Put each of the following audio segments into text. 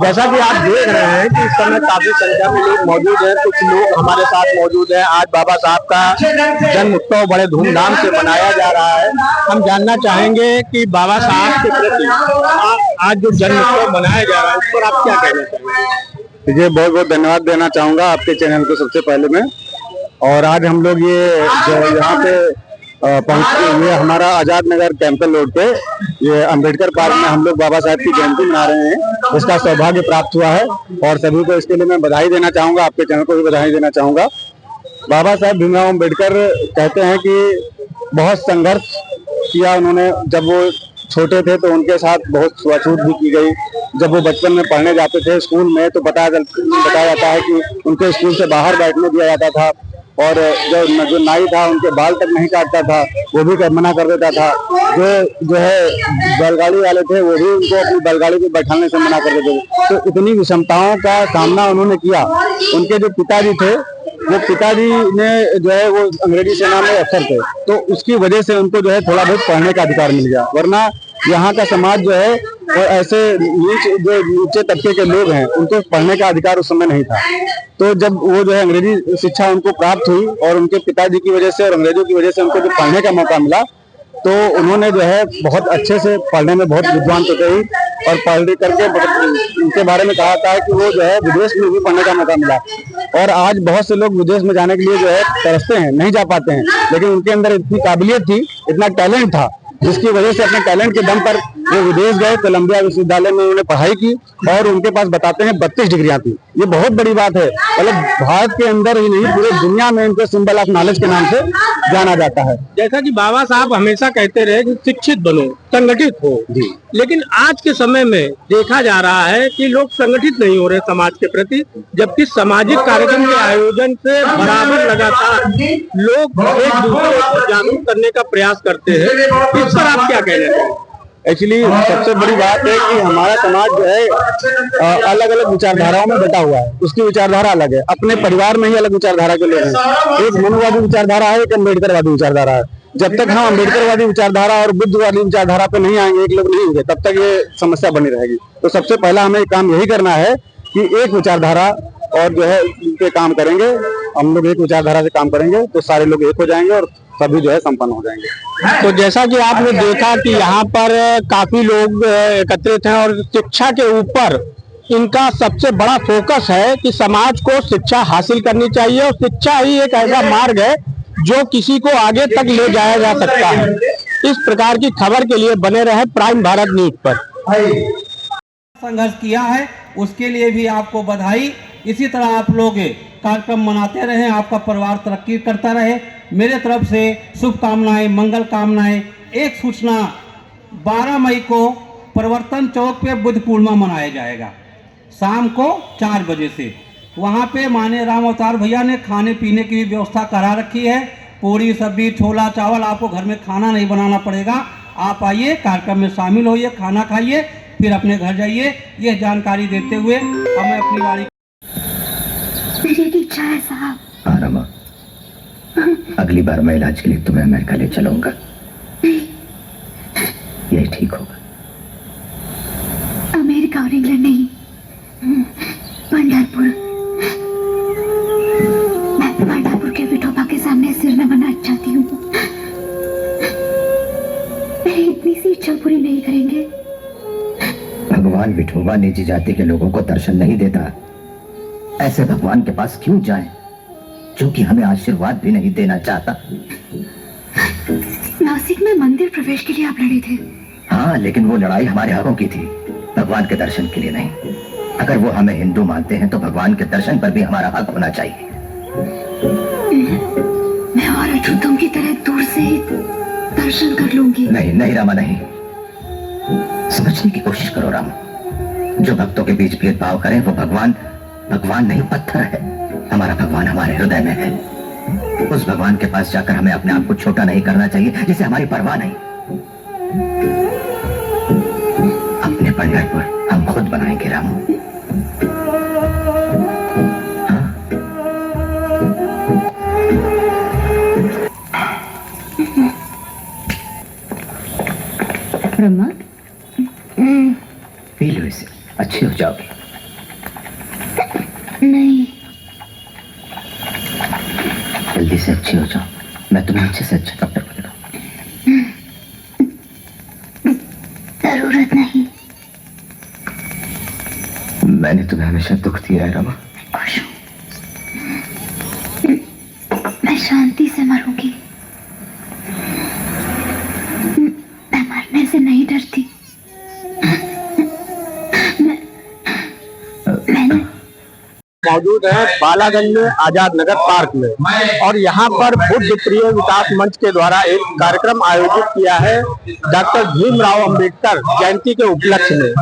जैसा कि आप देख रहे हैं कि इस समय काफी संख्या में लोग मौजूद हैं। कुछ लोग हमारे साथ मौजूद हैं। आज बाबा साहब का जन्म उत्सव बड़े धूमधाम से मनाया जा रहा है। हम जानना चाहेंगे कि बाबा साहब के प्रति आज जो जन्म उत्सव मनाया जा रहा है उस पर आप क्या कहना चाहेंगे? मुझे बहुत बहुत धन्यवाद देना चाहूंगा आपके चैनल को सबसे पहले मैं। और आज हम लोग ये जो यहाँ पे पहुंचे, ये हमारा आजाद नगर कैंपल रोड पे ये अंबेडकर पार्क में हम लोग बाबा साहब की जयंती मना रहे हैं। इसका सौभाग्य प्राप्त हुआ है और सभी को इसके लिए मैं बधाई देना चाहूंगा, आपके चैनल को भी बधाई देना चाहूंगा। बाबा साहब भीमराव अम्बेडकर कहते हैं कि बहुत संघर्ष किया उन्होंने। जब वो छोटे थे तो उनके साथ बहुत छुआछूत भी की गई। जब वो बचपन में पढ़ने जाते थे स्कूल में तो बताया जाता है कि उनके स्कूल से बाहर बैठने दिया जाता था और जो नाई था उनके बाल तक नहीं काटता था, वो भी मना कर देता था। जो है बैलगाड़ी वाले थे वो भी उनको अपनी बैलगाड़ी पे बैठाने से मना कर देते थे। तो इतनी विषमताओं का सामना उन्होंने किया। उनके जो पिताजी थे वो पिताजी ने जो है वो अंग्रेजी सेना में अफसर थे, तो उसकी वजह से उनको जो है थोड़ा बहुत पढ़ने का अधिकार मिल गया। वरना यहाँ का समाज जो है वो ऐसे नीचे तबके के लोग हैं, उनको पढ़ने का अधिकार उस समय नहीं था। तो जब वो जो है अंग्रेजी शिक्षा उनको प्राप्त हुई और उनके पिताजी की वजह से और अंग्रेजों की वजह से उनको जो पढ़ने का मौका मिला, तो उन्होंने जो है बहुत अच्छे से पढ़ने में बहुत विद्वान होते ही और पढ़ करके उनके बारे में कहा था कि वो जो है विदेश में भी पढ़ने का मौका मिला। और आज बहुत से लोग विदेश में जाने के लिए जो है तरसते हैं, नहीं जा पाते हैं, लेकिन उनके अंदर इतनी काबिलियत थी, इतना टैलेंट था, जिसकी वजह से अपने टैलेंट के दम पर वो विदेश गए। कोलंबिया विश्वविद्यालय में उन्होंने पढ़ाई की और उनके पास बताते हैं 32 डिग्रियां थी। ये बहुत बड़ी बात है। मतलब भारत के अंदर ही नहीं पूरे दुनिया में इनको सिंबल ऑफ नॉलेज के नाम से जाना जाता है। जैसा कि बाबा साहब हमेशा कहते रहे कि शिक्षित बनो, संगठित हो जी। लेकिन आज के समय में देखा जा रहा है कि लोग संगठित नहीं हो रहे समाज के प्रति, जबकि सामाजिक कार्यक्रम के आयोजन से बराबर लगातार लोग एक दूसरे को जागरूक करने का प्रयास करते हैं। इस पर आप क्या कह रहे हैं? एक्चुअली सबसे बड़ी बात है कि हमारा समाज जो है अलग अलग विचारधाराओं में बटा हुआ है। उसकी विचारधारा अलग है। अपने परिवार में ही अलग विचारधारा के लोग हैं। एक मनुवादी विचारधारा है, एक अम्बेडकरवादी विचारधारा है। जब तक हम अम्बेडकरवादी विचारधारा और बुद्धवादी विचारधारा पे नहीं आएंगे, एक लोग नहीं होंगे, तब तक ये समस्या बनी रहेगी। तो सबसे पहला हमें काम यही करना है कि एक विचारधारा और जो है पे काम करेंगे। हम लोग एक विचारधारा से काम करेंगे तो सारे लोग एक हो जाएंगे और सभी जो है संपन्न हो जाएंगे। तो जैसा कि आपने देखा कि यहाँ पर काफी लोग एकत्रित हैं और शिक्षा के ऊपर इनका सबसे बड़ा फोकस है कि समाज को शिक्षा हासिल करनी चाहिए और शिक्षा ही एक ऐसा मार्ग है जो किसी को आगे तक ले जाया जा सकता है। इस प्रकार की खबर के लिए बने रहे प्राइम भारत न्यूज पर। संघर्ष किया है उसके लिए भी आपको बधाई। इसी तरह आप लोग कार्यक्रम मनाते रहें, आपका परिवार तरक्की करता रहे। मेरे तरफ से शुभकामनाएं, मंगल कामनाएं। एक सूचना, 12 मई को परिवर्तन चौक पे बुद्ध पूर्णिमा मनाया जाएगा शाम को 4 बजे से। वहाँ पे माननीय राम अवतार भैया ने खाने पीने की भी व्यवस्था करा रखी है। पूरी सब्जी, छोला, चावल, आपको घर में खाना नहीं बनाना पड़ेगा। आप आइए, कार्यक्रम में शामिल होइए, खाना खाइए, फिर अपने घर जाइए। यह जानकारी देते हुए हमें अपनी बारी। मेरी इच्छा है साहब। हाँ रमा, अगली बार मैं इलाज के लिए तुम्हें अमेरिका ले चलूंगा। यही ठीक होगा। अमेरिका और इंग्लैंड नहीं, पंढरपुर। मैं पंढरपुर के विठोबा के सामने सिर नवाना चाहती हूँ। मेरी इतनी सी इच्छा पूरी नहीं करेंगे? भगवान विठोबा निजी जाति के लोगों को दर्शन नहीं देता। ऐसे भगवान के पास क्यों जाएं, जो कि हमें आशीर्वाद भी नहीं देना चाहता। नासिक में मंदिर प्रवेश के लिए आप लड़े थे। हाँ, लेकिन वो लड़ाई हमारे हकों की थी, भगवान के दर्शन के लिए नहीं। अगर वो हमें हिंदू मानते हैं तो भगवान के दर्शन पर भी हमारा हक होना चाहिए। मैं और अछूतों की तरह दूर से दर्शन कर लूंगी। नहीं नहीं रामा, नहीं। समझने की कोशिश करो राम। जो भक्तों के बीच भेदभाव करें वो भगवान नहीं, पत्थर है। हमारा भगवान हमारे हृदय में है। उस भगवान के पास जाकर हमें अपने आप को छोटा नहीं करना चाहिए, जिसे हमारी परवाह नहीं। अपने पंढरपुर हम खुद बनाएंगे रामू। ब्रह्मा, पी लो इसे, अच्छी हो जाओगे। नहीं, जल्दी से अच्छी हो जाओ, मैं तुम्हें अच्छे से अच्छे डॉक्टर को दिखाऊं। जरूरत नहीं। मैंने तुम्हें हमेशा दुख दिया है रमा। खुश हूं। मैं शांति से मरूंगी। मैं मरने से नहीं डरती। मैंने मौजूद है बालागंज में आजाद नगर पार्क में, और यहाँ पर बुद्ध प्रिय विकास मंच के द्वारा एक कार्यक्रम आयोजित किया है डॉक्टर भीमराव अंबेडकर जयंती के उपलक्ष्य में।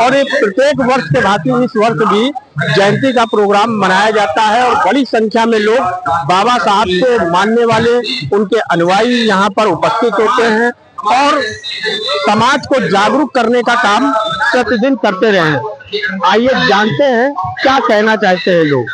और एक प्रत्येक वर्ष के भांति इस वर्ष भी जयंती का प्रोग्राम मनाया जाता है और बड़ी संख्या में लोग बाबा साहब को मानने वाले उनके अनुयायी यहाँ पर उपस्थित होते हैं और समाज को जागरूक करने का काम प्रतिदिन करते रहे हैं। आइए जानते हैं क्या कहना चाहते हैं लोग।